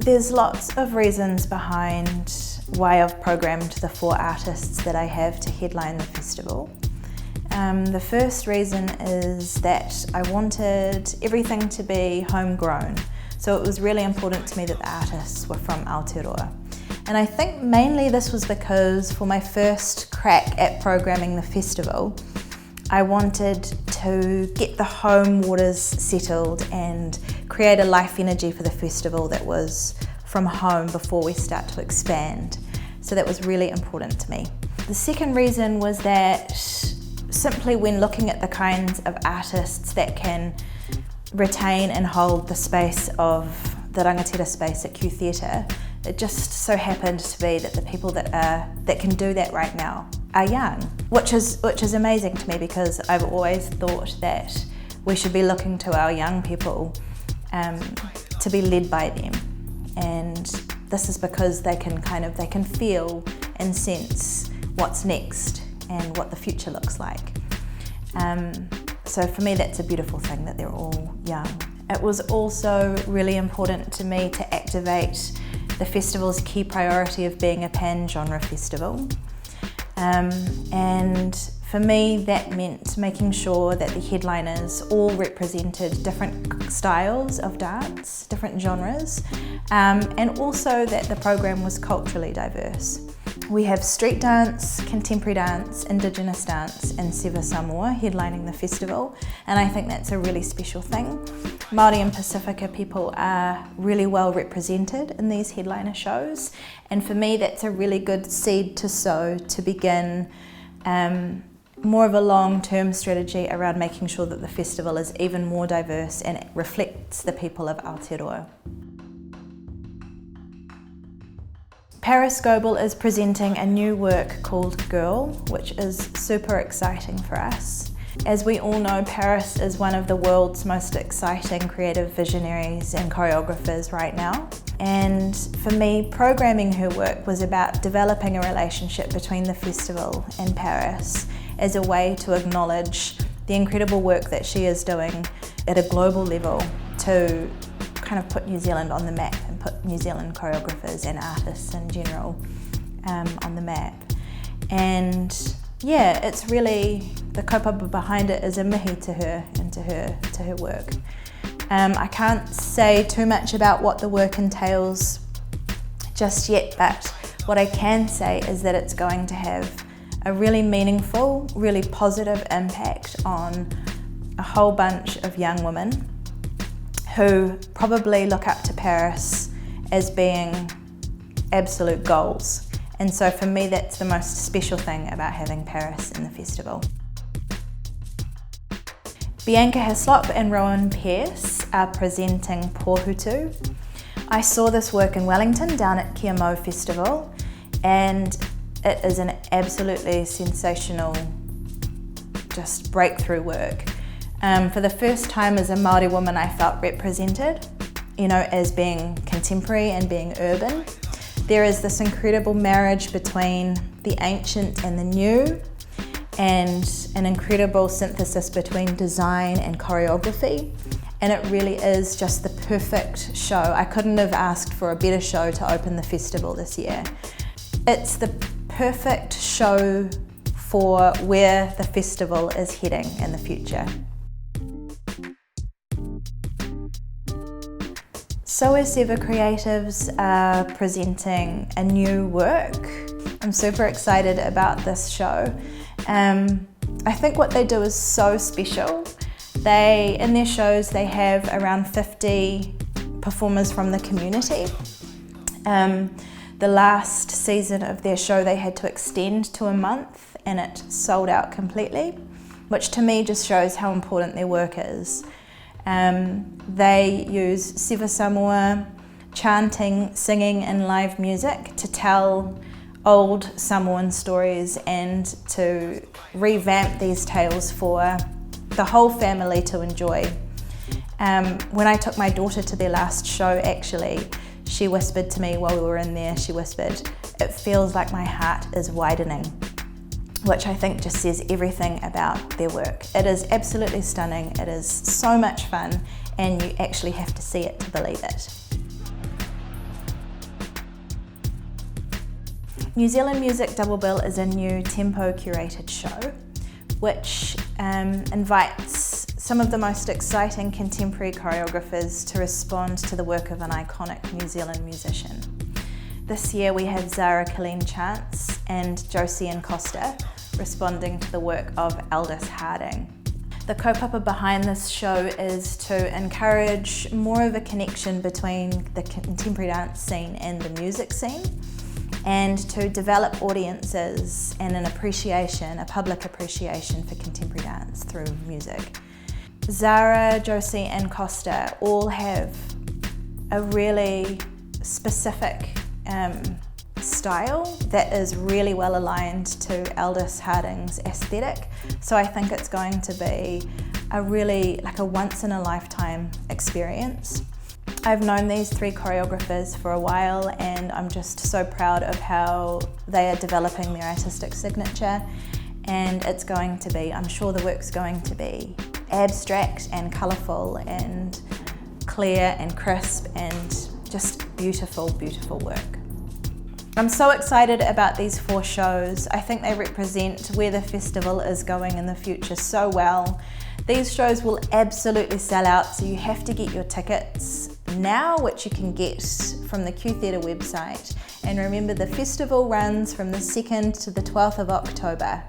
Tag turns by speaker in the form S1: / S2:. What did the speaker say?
S1: There's lots of reasons behind why I've programmed the 4 artists that I have to headline the festival. The first reason is that I wanted everything to be homegrown, so it was really important to me that the artists were from Aotearoa. And I think mainly this was because for my first crack at programming the festival, I wanted to get the home waters settled and create a life energy for the festival that was from home before we start to expand. So that was really important to me. The second reason was that simply when looking at the kinds of artists that can retain and hold the space of the rangatira space at Q Theatre, it just so happened to be that the people that can do that right now are young, which is amazing to me, because I've always thought that we should be looking to our young people to be led by them, and this is because they can feel and sense what's next and what the future looks like. So for me, that's a beautiful thing that they're all young. It was also really important to me to activate the festival's key priority of being a pan-genre festival. And for me, that meant making sure that the headliners all represented different styles of dance, different genres, and also that the program was culturally diverse. We have street dance, contemporary dance, Indigenous dance, and Siva Samoa headlining the festival, and I think that's a really special thing. Māori and Pasifika people are really well represented in these headliner shows, and for me that's a really good seed to sow to begin more of a long-term strategy around making sure that the festival is even more diverse and it reflects the people of Aotearoa. Parris Goebel is presenting a new work called Girl, which is super exciting for us. As we all know, Parris is one of the world's most exciting creative visionaries and choreographers right now. And for me, programming her work was about developing a relationship between the festival and Parris as a way to acknowledge the incredible work that she is doing at a global level to kind of put New Zealand on the map and put New Zealand choreographers and artists in general on the map. And yeah, it's really, the kaupapa behind it is a mihi to her and to her work. I can't say too much about what the work entails just yet, but what I can say is that it's going to have a really meaningful, really positive impact on a whole bunch of young women who probably look up to Parris as being absolute goals. And so for me, that's the most special thing about having Parris in the festival. Bianca Hislop and Rowan Pearce are presenting Pōhutu. I saw this work in Wellington down at Kia Mau Festival, and it is an absolutely sensational, just breakthrough work. For the first time as a Māori woman, I felt represented, as being contemporary and being urban. There is this incredible marriage between the ancient and the new, and an incredible synthesis between design and choreography. And it really is just the perfect show. I couldn't have asked for a better show to open the festival this year. It's the perfect show for where the festival is heading in the future. So as Siva Creatives are presenting a new work, I'm super excited about this show. I think what they do is so special. In their shows, they have around 50 performers from the community. The last season of their show, they had to extend to a month, and it sold out completely, which to me just shows how important their work is. They use Siva Samoa, chanting, singing and live music to tell old Samoan stories and to revamp these tales for the whole family to enjoy. When I took my daughter to their last show, actually, she whispered to me while we were in there, she whispered, "It feels like my heart is widening," which I think just says everything about their work. It is absolutely stunning, it is so much fun, and you actually have to see it to believe it. New Zealand Music Doublebill is a new tempo curated show which invites some of the most exciting contemporary choreographers to respond to the work of an iconic New Zealand musician. This year we have Zara Colleen Chance and Josie and Costa responding to the work of Aldous Harding. The kaupapa behind this show is to encourage more of a connection between the contemporary dance scene and the music scene, and to develop audiences and an appreciation, a public appreciation for contemporary dance through music. Zara, Josie and Costa all have a really specific style that is really well aligned to Aldous Harding's aesthetic. So I think it's going to be a really like a once in a lifetime experience. I've known these three choreographers for a while and I'm just so proud of how they are developing their artistic signature, and it's going to be, I'm sure the work's going to be abstract and colourful and clear and crisp and just beautiful, beautiful work. I'm so excited about these 4 shows. I think they represent where the festival is going in the future so well. These shows will absolutely sell out, so you have to get your tickets now, which you can get from the Q Theatre website. And remember, the festival runs from the 2nd to the 12th of October.